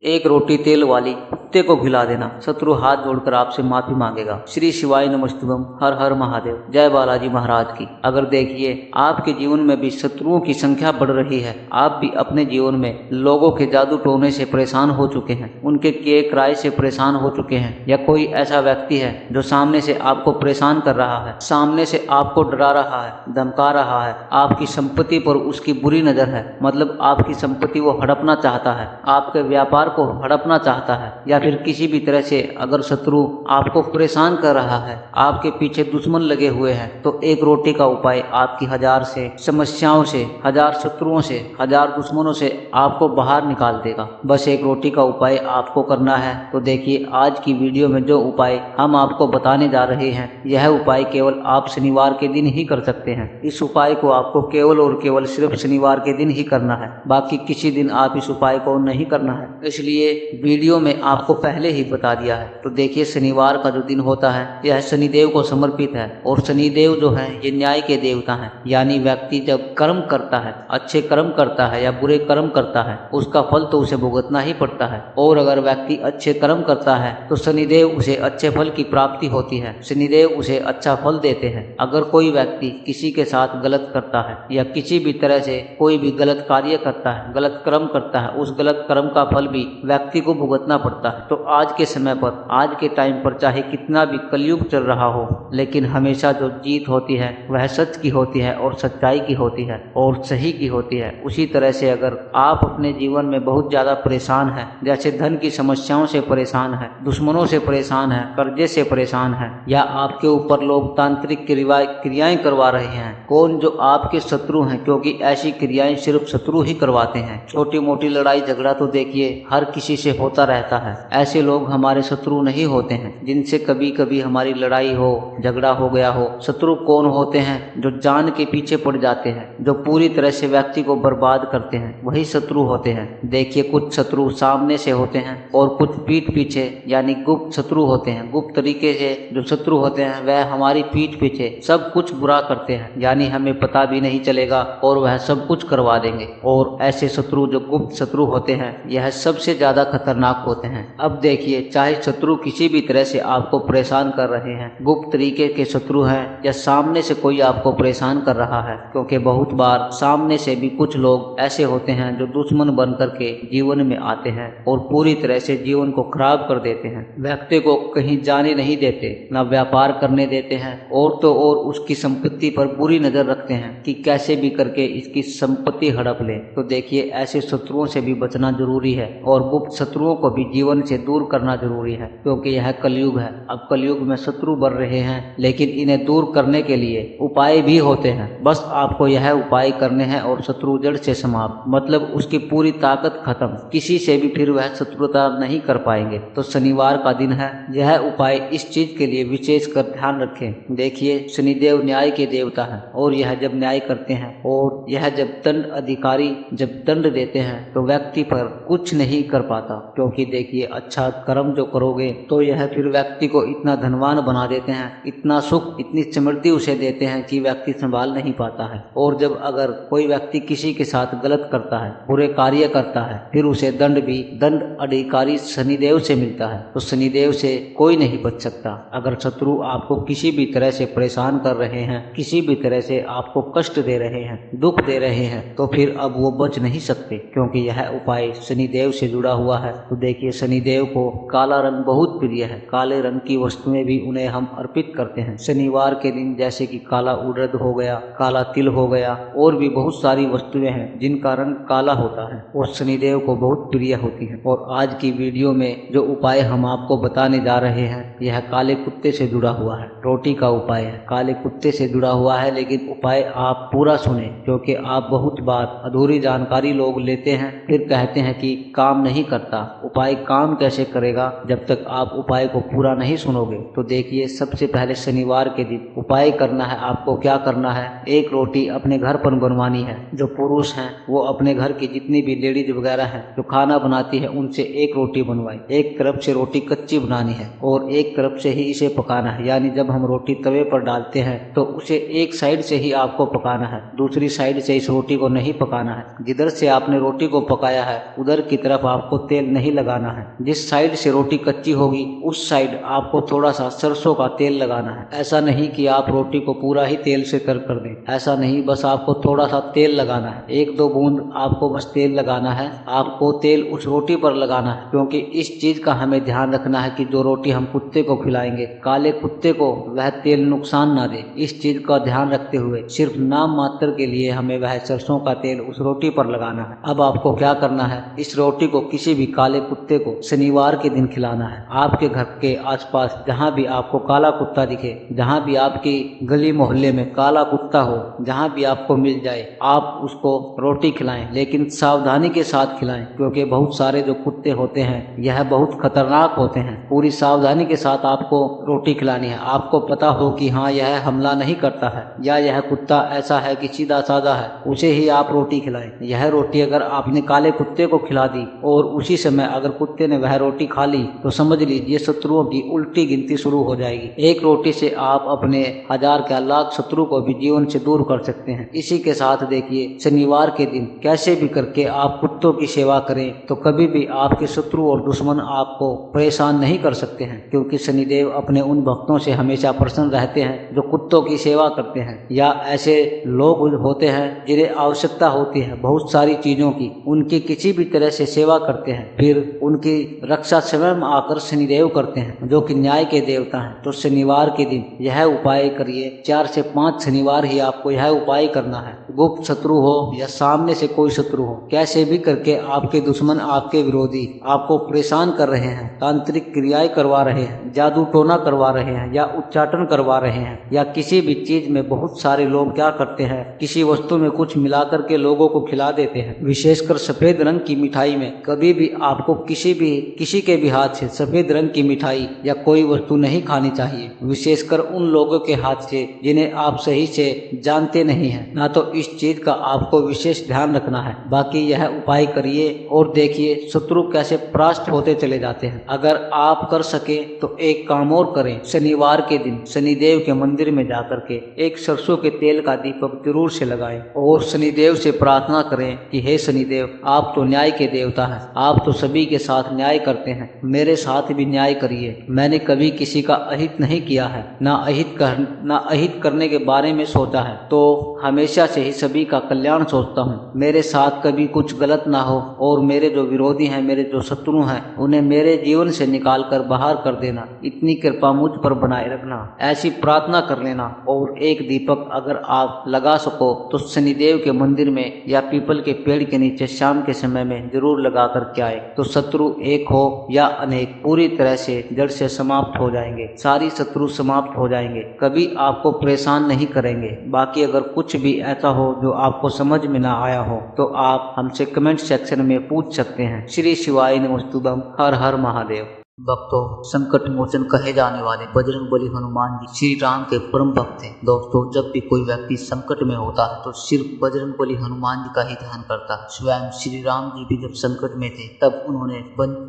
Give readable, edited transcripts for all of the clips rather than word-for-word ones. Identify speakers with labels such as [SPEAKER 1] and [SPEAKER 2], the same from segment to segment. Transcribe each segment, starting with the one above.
[SPEAKER 1] एक रोटी तेल वाली कुत्ते को खिला देना, शत्रु हाथ जोड़कर आपसे माफी मांगेगा। श्री शिवाय नमस्तुभम, हर हर महादेव, जय बालाजी महाराज की। अगर देखिए आपके जीवन में भी शत्रुओं की संख्या बढ़ रही है, आप भी अपने जीवन में लोगों के जादू टोने से परेशान हो चुके हैं, उनके किए क्राय से परेशान हो चुके हैं, या कोई ऐसा व्यक्ति है जो सामने से आपको परेशान कर रहा है, सामने से आपको डरा रहा है, धमका रहा है, आपकी संपत्ति पर उसकी बुरी नजर है, मतलब आपकी संपत्ति वो हड़पना चाहता है, आपके व्यापार को हड़पना चाहता है, या फिर किसी भी तरह से अगर शत्रु आपको परेशान कर रहा है, आपके पीछे दुश्मन लगे हुए हैं, तो एक रोटी का उपाय आपकी हजार से समस्याओं से, हजार शत्रुओं से, हजार दुश्मनों से आपको बाहर निकाल देगा। बस एक रोटी का उपाय आपको करना है। तो देखिए आज की वीडियो में जो उपाय हम आपको बताने जा रहे हैं, यह उपाय केवल आप शनिवार के दिन ही कर सकते हैं। इस उपाय को आपको केवल और केवल सिर्फ शनिवार के दिन ही करना है, बाकी किसी दिन आप इस उपाय को नहीं करना है, इसलिए वीडियो में आपको पहले ही बता दिया है। तो देखिए शनिवार का जो दिन होता है यह शनिदेव को समर्पित है, और शनिदेव जो है ये न्याय के देवता हैं, यानी व्यक्ति जब कर्म करता है, अच्छे कर्म करता है या बुरे कर्म करता है, उसका फल तो उसे भुगतना ही पड़ता है। और अगर व्यक्ति अच्छे कर्म करता है तो शनिदेव उसे अच्छे फल की प्राप्ति होती है, शनिदेव उसे अच्छा फल देते हैं। अगर कोई व्यक्ति किसी के साथ गलत करता है या किसी भी तरह से कोई भी गलत कार्य करता है, गलत कर्म करता है, उस गलत कर्म का फल भी व्यक्ति को भुगतना पड़ता है। तो आज के समय पर, आज के टाइम पर चाहे कितना भी कलयुग चल रहा हो, लेकिन हमेशा जो जीत होती है वह सच की होती है, और सच्चाई की होती है, और सही की होती है। उसी तरह से अगर आप अपने जीवन में बहुत ज्यादा परेशान हैं, जैसे धन की समस्याओं से परेशान है, दुश्मनों से परेशान है, कर्जे से परेशान है, या आपके ऊपर लोग तांत्रिक क्रियाएं करवा रहे हैं, कौन जो आपके शत्रु हैं, क्योंकि ऐसी क्रियाएं सिर्फ शत्रु ही करवाते हैं। छोटी मोटी लड़ाई झगड़ा तो देखिए हर किसी से होता रहता है, ऐसे लोग हमारे शत्रु नहीं होते हैं जिनसे कभी कभी हमारी लड़ाई हो, झगड़ा हो गया हो। शत्रु कौन होते हैं? जो जान के पीछे पड़ जाते हैं, जो पूरी तरह से व्यक्ति को बर्बाद करते हैं, वही शत्रु होते हैं। देखिए कुछ शत्रु सामने से होते हैं और कुछ पीठ पीछे यानी गुप्त शत्रु होते हैं। गुप्त तरीके से जो शत्रु होते हैं वह हमारी पीठ पीछे सब कुछ बुरा करते हैं, यानी हमें पता भी नहीं चलेगा और वह सब कुछ करवा देंगे। और ऐसे शत्रु जो गुप्त शत्रु होते हैं यह सबसे ज्यादा खतरनाक होते हैं। अब देखिए चाहे शत्रु किसी भी तरह से आपको परेशान कर रहे हैं, गुप्त तरीके के शत्रु हैं या सामने से कोई आपको परेशान कर रहा है, क्योंकि बहुत बार सामने से भी कुछ लोग ऐसे होते हैं जो दुश्मन बन करके जीवन में आते हैं और पूरी तरह से जीवन को खराब कर देते हैं। व्यक्ति को कहीं जाने नहीं देते, ना व्यापार करने देते हैं, और तो और उसकी संपत्ति पर बुरी नजर रखते हैं कि कैसे भी करके इसकी संपत्ति हड़प ले। तो देखिए ऐसे शत्रुओं से भी बचना जरूरी है, और गुप्त शत्रुओं को भी जीवन से दूर करना जरूरी है, क्योंकि यह कलयुग है। अब कलयुग में शत्रु बढ़ रहे हैं, लेकिन इन्हें दूर करने के लिए उपाय भी होते हैं। बस आपको यह उपाय करने हैं और शत्रु जड़ से समाप्त, मतलब उसकी पूरी ताकत खत्म, किसी से भी फिर वह शत्रुता नहीं कर पाएंगे। तो शनिवार का दिन है, यह उपाय इस चीज के लिए विशेष कर ध्यान रखें। देखिए शनिदेव न्याय के देवता है, और यह जब न्याय करते हैं और यह जब दंड अधिकारी जब दंड देते हैं तो व्यक्ति पर कुछ नहीं कर पाता, क्योंकि देखिए अच्छा कर्म जो करोगे तो यह फिर व्यक्ति को इतना धनवान बना देते हैं, इतना सुख इतनी समृद्धि उसे देते हैं कि व्यक्ति संभाल नहीं पाता है। और जब अगर कोई व्यक्ति किसी के साथ गलत करता है, बुरे कार्य करता है, फिर उसे दंड भी दंड अधिकारी शनिदेव से मिलता है। तो शनिदेव से कोई नहीं बच सकता। अगर शत्रु आपको किसी भी तरह से परेशान कर रहे हैं, किसी भी तरह से आपको कष्ट दे रहे हैं, दुख दे रहे हैं, तो फिर अब वो बच नहीं सकते, क्योंकि यह उपाय शनिदेव से जुड़ा हुआ है। तो देखिए शनिदेव को काला रंग बहुत प्रिय है, काले रंग की वस्तुएं भी उन्हें हम अर्पित करते हैं शनिवार के दिन, जैसे कि काला उड़द हो गया, काला तिल हो गया, और भी बहुत सारी वस्तुएं हैं जिनका रंग काला होता है और शनिदेव को बहुत प्रिय होती है। और आज की वीडियो में जो उपाय हम आपको बताने जा रहे हैं यह काले कुत्ते से जुड़ा हुआ है। रोटी का उपाय है, काले कुत्ते से जुड़ा हुआ है, लेकिन उपाय आप पूरा सुने, क्योंकि आप बहुत बार अधूरी जानकारी लोग लेते हैं, फिर कहते हैं कि काम नहीं करता। उपाय काम कैसे करेगा जब तक आप उपाय को पूरा नहीं सुनोगे। तो देखिए, सबसे पहले शनिवार के दिन उपाय करना है। आपको क्या करना है, एक रोटी अपने घर पर बनवानी है। जो पुरुष हैं वो अपने घर की जितनी भी लेडीज वगैरह हैं जो खाना बनाती है उनसे एक रोटी बनवाए। एक तरफ से रोटी कच्ची बनानी है और एक तरफ से ही इसे पकाना है। यानी जब हम रोटी तवे पर डालते हैं तो उसे एक साइड से ही आपको पकाना है, दूसरी साइड से इस रोटी को नहीं पकाना है। जिधर से आपने रोटी को पकाया है उधर की तरफ आपको तेल नहीं लगाना है। जिस साइड से रोटी कच्ची होगी उस साइड आपको थोड़ा सा सरसों का तेल लगाना है। ऐसा नहीं कि आप रोटी को पूरा ही तेल से तर कर दें, ऐसा नहीं, बस आपको थोड़ा सा तेल लगाना है। 1-2 बूंद आपको बस तेल लगाना है। आपको तेल उस रोटी पर लगाना है, क्योंकि इस चीज का हमें ध्यान रखना है कि जो रोटी हम कुत्ते को खिलाएंगे, काले कुत्ते को वह तेल नुकसान ना दे। इस चीज का ध्यान रखते हुए सिर्फ नाम मात्र के लिए हमें वह सरसों का तेल उस रोटी पर लगाना है। अब आपको क्या करना है, इस रोटी को किसी भी काले कुत्ते को शनिवार के दिन खिलाना है। आपके घर के आसपास जहाँ भी आपको काला कुत्ता दिखे, जहाँ भी आपकी गली मोहल्ले में काला कुत्ता हो, जहाँ भी आपको मिल जाए आप उसको रोटी खिलाएं, लेकिन सावधानी के साथ खिलाएं, क्योंकि बहुत सारे जो कुत्ते होते हैं यह बहुत खतरनाक होते हैं। पूरी सावधानी के साथ आपको रोटी खिलानी है। आपको पता हो कि हाँ यह हमला नहीं करता है या यह कुत्ता ऐसा है कि सीधा साधा है, उसे ही आप रोटी खिलाएं। यह रोटी अगर आपने काले कुत्ते को खिला दी और उसी समय अगर कुत्ते ने वह रोटी खा ली तो समझ लीजिए शत्रुओं की उल्टी गिनती शुरू हो जाएगी। एक रोटी से आप अपने 1000 क्या लाख शत्रु को भी जीवन से दूर कर सकते हैं। इसी के साथ देखिए, शनिवार के दिन कैसे भी करके आप कुत्तों की सेवा करें तो कभी भी आपके शत्रु और दुश्मन आपको परेशान नहीं कर सकते हैं, क्योंकि शनिदेव अपने उन भक्तों से हमेशा प्रसन्न रहते हैं जो कुत्तों की सेवा करते हैं। या ऐसे लोग होते हैं जिन्हें आवश्यकता होती है बहुत सारी चीजों की, उनकी किसी भी तरह से सेवा करते हैं, फिर उनकी रक्षा स्वयं आकर शनिदेव करते हैं, जो कि न्याय के देवता हैं। तो शनिवार के दिन यह उपाय करिए। 4 से 5 शनिवार ही आपको यह उपाय करना है। गुप्त शत्रु हो या सामने से कोई शत्रु हो, कैसे भी करके आपके दुश्मन, आपके विरोधी आपको परेशान कर रहे हैं, तांत्रिक क्रियाएं करवा रहे हैं, जादू टोना करवा रहे हैं या उच्चाटन करवा रहे हैं, या किसी भी चीज में बहुत सारे लोग क्या करते हैं, किसी वस्तु में कुछ मिलाकर के लोगों को खिला देते हैं। विशेषकर सफेद रंग की मिठाई में कभी भी आपको किसी के भी हाथ से सफेद रंग की मिठाई या कोई वस्तु नहीं खानी चाहिए, विशेषकर उन लोगों के हाथ से जिन्हें आप सही से जानते नहीं हैं ना। तो इस चीज का आपको विशेष ध्यान रखना है। बाकी यह उपाय करिए और देखिए शत्रु कैसे परास्त होते चले जाते हैं। अगर आप कर सके तो एक काम और करें, शनिवार के दिन शनिदेव के मंदिर में जाकर के एक सरसों के तेल का दीपक जरूर से लगाएं और शनिदेव से प्रार्थना करें कि हे शनिदेव, आप तो न्याय के देवता हैं, आप तो सभी के साथ न्याय करते हैं, मेरे साथ भी न्याय करिए। मैंने कभी किसी का अहित नहीं किया है, ना अहित करने के बारे में सोचा है, तो हमेशा से ही सभी का कल्याण सोचता हूँ। मेरे साथ कभी कुछ गलत ना हो और मेरे जो विरोधी हैं, मेरे जो शत्रु हैं, उन्हें मेरे जीवन से निकाल कर बाहर कर देना। इतनी कृपा मुझ पर बनाए रखना, ऐसी प्रार्थना कर लेना। और एक दीपक अगर आप लगा सको तो शनिदेव के मंदिर में या पीपल के पेड़ के नीचे शाम के समय में जरूर लगा कर के आए, तो शत्रु एक हो या अनेक पूरी तरह से जड़ से समाप्त हो जाएंगे। सारी शत्रु समाप्त हो जाएंगे, कभी आपको परेशान नहीं करेंगे। बाकी अगर कुछ भी ऐसा हो जो आपको समझ में ना आया हो तो आप हमसे कमेंट सेक्शन में पूछ सकते हैं। श्री शिवाय नमस्तुभ्यं। हर हर महादेव। भक्तों, संकट मोचन कहे जाने वाले बजरंग बली हनुमान जी श्री राम के परम भक्त थे। दोस्तों, जब भी कोई व्यक्ति संकट में होता है तो सिर्फ बजरंग बली हनुमान जी का ही ध्यान करता है। स्वयं श्री राम जी भी जब संकट में थे तब उन्होंने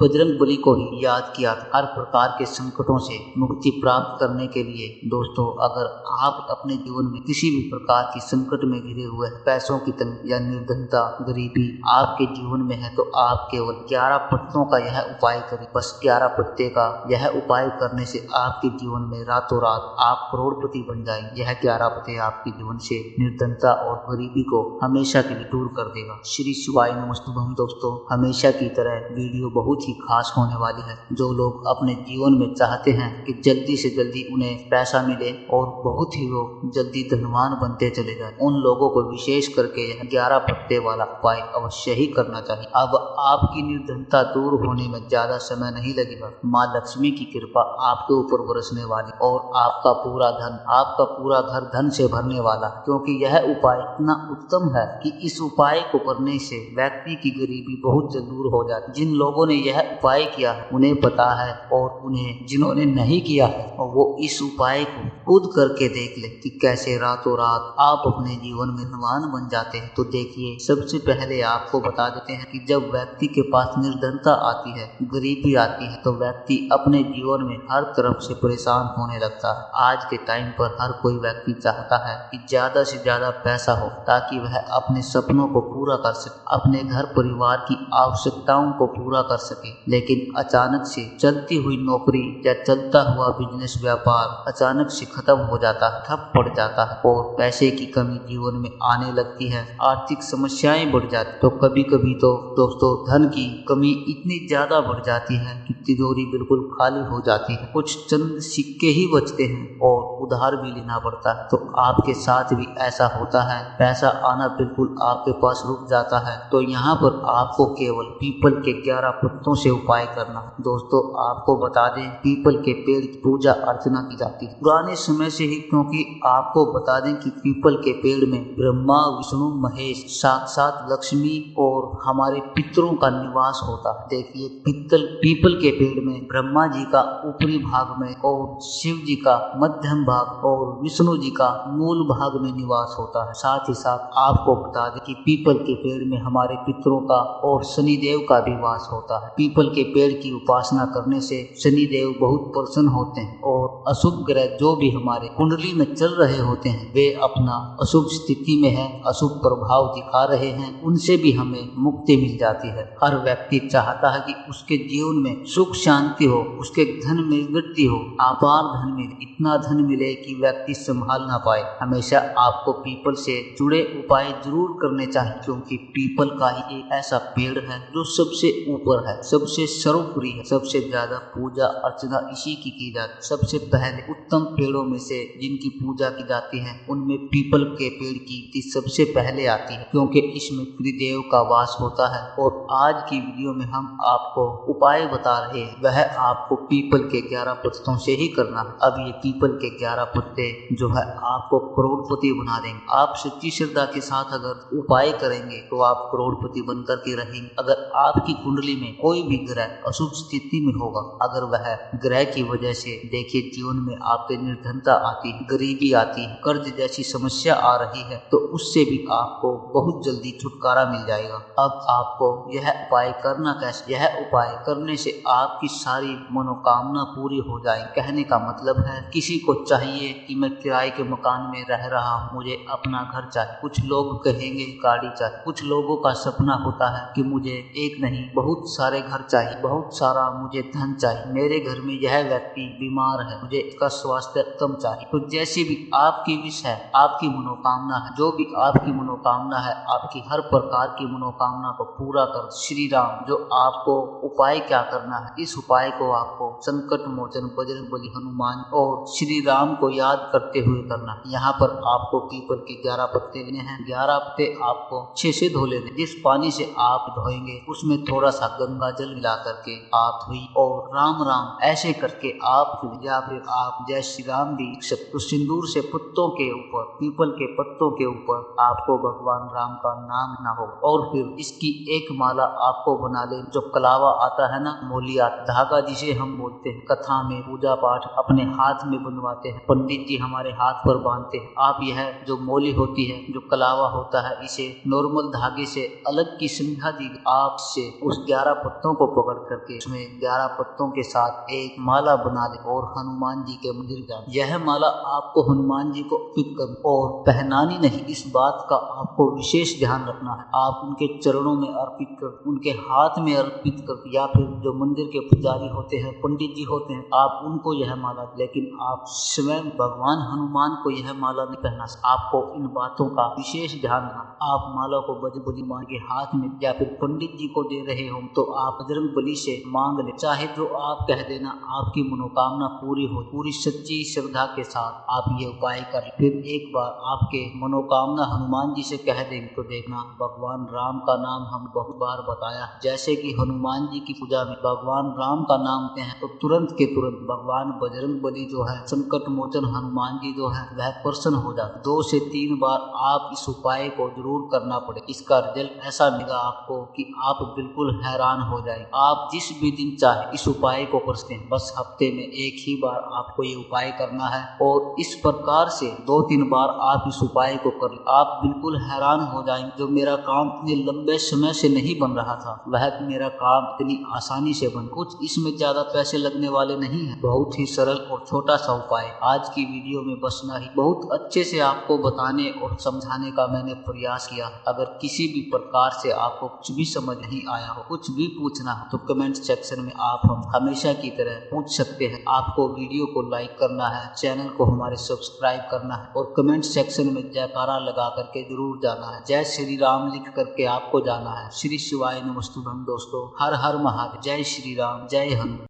[SPEAKER 1] बजरंग बली को ही याद किया था हर प्रकार के संकटों से मुक्ति प्राप्त करने के लिए। दोस्तों, अगर आप अपने जीवन में किसी भी प्रकार की संकट में घिरे हुए हैं, पैसों की तंगी या निर्धनता, गरीबी आपके जीवन में है, तो आप केवल 11 पत्तों का यह उपाय करें। बस 11 पत्ते का यह उपाय करने से आपके जीवन में रातों रात आप करोड़पति बन जाएंगे। यह 11 पत्ते आपके जीवन से निर्धनता और गरीबी को हमेशा के लिए दूर कर देगा। श्री शिवाय नमस्तुभ्यं। दोस्तों, हमेशा की तरह वीडियो बहुत ही खास होने वाली है। जो लोग अपने जीवन में चाहते हैं कि जल्दी से जल्दी उन्हें पैसा मिले और बहुत ही वो जल्दी धनवान बनते चले जाए, उन लोगों को विशेष करके यह 11 पत्ते वाला उपाय अवश्य ही करना चाहिए। अब आपकी निर्धनता दूर होने में ज्यादा समय नहीं लगेगा। मिलेगा। माँ लक्ष्मी की कृपा आपके ऊपर बरसने वाली और आपका पूरा घर धन से भरने वाला, क्योंकि यह उपाय इतना उत्तम है कि इस उपाय को करने से व्यक्ति की गरीबी बहुत जल्द दूर हो जाती। जिन लोगों ने यह उपाय किया है उन्हें पता है, और उन्हें जिन्होंने नहीं किया है वो इस उपाय को खुद करके देख ले कि कैसे रातों रात आप अपने जीवन में धनवान बन जाते हैं। तो देखिए, सबसे पहले आपको बता देते हैं कि जब व्यक्ति के पास निर्धनता आती है, गरीबी आती है, तो व्यक्ति अपने जीवन में हर तरफ से परेशान होने लगता है। आज के टाइम पर हर कोई व्यक्ति चाहता है कि ज्यादा से ज्यादा पैसा हो ताकि वह अपने सपनों को पूरा कर सके, अपने घर परिवार की आवश्यकताओं को पूरा कर सके। लेकिन अचानक से चलती हुई नौकरी या चलता हुआ बिजनेस व्यापार अचानक से खत्म हो जाता है, ठप पड़ जाता है और पैसे की कमी जीवन में आने लगती है, आर्थिक समस्याएं बढ़ जाती। तो कभी कभी तो दोस्तों धन की कमी इतनी ज्यादा बढ़ जाती है कि तिजोरी बिल्कुल खाली हो जाती है, कुछ चंद सिक्के ही बचते हैं और उधार भी लेना पड़ता है। तो आपके साथ भी ऐसा होता है, पैसा आना बिल्कुल आपके पास रुक जाता है। तो यहाँ पर आपको केवल पीपल के 11 पत्तों से उपाय करना है। दोस्तों आपको बता दें, पीपल के पेड़ की पूजा अर्चना की जाती है पुराने समय से ही, क्योंकि आपको बता दें कि पीपल के पेड़ में ब्रह्मा विष्णु महेश साक्षात लक्ष्मी और हमारे पितरों का निवास होता है। देखिए, पीपल के पेड़ में ब्रह्मा जी का ऊपरी भाग में और शिव जी का मध्यम भाग और विष्णु जी का मूल भाग में निवास होता है। साथ ही साथ आपको बता दें कि पीपल के पेड़ में हमारे पितरों का और शनिदेव का भी वास होता है। पीपल के पेड़ की उपासना करने से शनिदेव बहुत प्रसन्न होते हैं और अशुभ ग्रह जो भी हमारे कुंडली में चल रहे होते हैं वे अपना अशुभ स्थिति में है, अशुभ प्रभाव दिखा रहे हैं, उनसे भी हमें मुक्ति मिल जाती है। हर व्यक्ति चाहता है कि उसके जीवन में सुख शांति हो, उसके धन में वृद्धि हो, अपार धन मिले, इतना धन मिले कि व्यक्ति संभाल ना पाए। हमेशा आपको पीपल से जुड़े उपाय जरूर करने चाहिए, क्योंकि पीपल का ही एक ऐसा पेड़ है जो सबसे ऊपर है, सबसे सर्वोपरि है, सबसे ज्यादा पूजा अर्चना इसी की जाती। सबसे पहले उत्तम पेड़ों में से जिनकी पूजा की जाती है उनमें पीपल के पेड़ की सबसे पहले आती है, क्योंकि इसमें त्रिदेव का वास होता है। और आज की वीडियो में हम आपको उपाय बता रहे हैं, वह आपको पीपल के 11 पत्तों से ही करना है। अब ये पीपल के 11 पत्ते जो है आपको करोड़पति बना देंगे। आप सच्ची श्रद्धा के साथ अगर उपाय करेंगे तो आप करोड़पति बनकर के रहेंगे। अगर आपकी कुंडली में कोई भी ग्रह अशुभ स्थिति में होगा, अगर वह ग्रह की वजह से देखिए जीवन में आपके निर्धनता आती है, गरीबी आती है, कर्ज जैसी समस्या आ रही है, तो उससे भी आपको बहुत जल्दी छुटकारा मिल जाएगा। अब आपको यह उपाय करना कैसे? यह उपाय करने से आपकी सारी मनोकामना पूरी हो जाए। कहने का मतलब है, किसी को चाहिए कि मैं किराए के मकान में रह रहा हूँ, मुझे अपना घर चाहिए। कुछ लोग कहेंगे गाड़ी चाहिए। कुछ लोगों का सपना होता है कि मुझे एक नहीं बहुत सारे घर चाहिए, बहुत सारा मुझे धन चाहिए, मेरे घर में यह व्यक्ति बीमार है, मुझे इसका स्वास्थ्य उत्तम चाहिए। तो जैसी भी आपकी विश है, आपकी मनोकामना है, जो भी आपकी मनोकामना है, आपकी हर प्रकार की मनोकामना को पूरा कर श्री राम। जो आपको उपाय क्या करना है, इस उपाय को आपको संकट मोचन बजरंगबली हनुमान और श्री राम को याद करते हुए करना है। यहाँ पर आपको पीपल के 11 पत्ते लेने हैं। 11 पत्ते आपको अच्छे से धो लेने। जिस पानी से आप धोएंगे उसमें थोड़ा सा गंगा जल मिला करके आप धोई और राम राम ऐसे करके आप या फिर आप जय श्री राम भी तो सिंदूर से पत्तों के ऊपर, पीपल के पत्तों के ऊपर आपको भगवान राम का नाम लेना होगा। और फिर इसकी एक माला आपको बना ले। जो कलावा आता है ना, मोलिया धागा जिसे हम बोलते हैं, कथा में पूजा पाठ अपने हाथ में बनवाते हैं, पंडित जी हमारे हाथ पर बांधते हैं। आप यह जो मोली होती है, जो कलावा होता है, इसे नॉर्मल धागे से अलग की संध्या दी। आप से उस 11 पत्तों को पकड़ करके उसमें 11 पत्तों के साथ एक माला बना ले और हनुमान जी के मंदिर जाए। यह माला आपको हनुमान जी को अर्पित कर और पहनानी नहीं, इस बात का आपको विशेष ध्यान रखना है। आप उनके चरणों में अर्पित कर, उनके हाथ में अर्पित कर, या फिर जो मंदिर के पुजारी होते हैं, पंडित जी होते हैं, आप उनको यह माला, लेकिन आप स्वयं भगवान हनुमान को यह माला नहीं पहना। आपको इन बातों का विशेष ध्यान रखना। आप माला को बजरंगबली मां के हाथ में या फिर पंडित जी को दे रहे हो तो आप बजरंगबली से मांग ले, चाहे जो आप कह देना, आपकी मनोकामना पूरी हो। पूरी सच्ची श्रद्धा के साथ आप ये उपाय कर। फिर एक बार आपके मनोकामना हनुमान जी से कह देंगे तो देखना भगवान राम का नाम हम बहुत बार बताया, जैसे कि हनुमान जी की पूजा में भगवान
[SPEAKER 2] राम का नाम लेते हैं तो तुरंत के तुरंत भगवान बजरंग बली जो है, संकट मोचन हनुमान जी जो है वह प्रसन्न हो जाते। 2 से 3 बार आप इस उपाय को जरूर करना पड़े। इसका रिजल्ट ऐसा मिलेगा आपको कि आप बिल्कुल हैरान हो जाएंगे। आप जिस भी दिन चाहे इस उपाय को कर सकते हैं, बस हफ्ते में 1 ही बार आपको ये उपाय करना है और इस प्रकार से 2-3 बार आप इस उपाय को कर, आप बिल्कुल हैरान हो जाएंगे। जो मेरा काम इतने लंबे समय से नहीं बन रहा था, वह मेरा काम इतनी आसानी से बन। कुछ इसमें ज्यादा पैसे लगने वाले नहीं है, बहुत ही सरल और छोटा सा उपाय। आज की वीडियो में बस इतना ही। बहुत अच्छे से आपको बताने और समझाने का मैंने प्रयास किया। अगर किसी भी प्रकार से आपको कुछ भी समझ नहीं आया हो, कुछ भी पूछना हो, तो कमेंट सेक्शन में आप हम हमेशा की तरह पूछ सकते हैं। आपको वीडियो को लाइक करना है, चैनल को हमारे सब्सक्राइब करना है और कमेंट सेक्शन में जयकारा लगा करके जरूर जाना है। जय श्री राम लिख करके आपको जाना है। श्री शिवाय नमस्तुभ्यम दोस्तों। हर हर महादेव। जय श्री राम, जय हनुमान।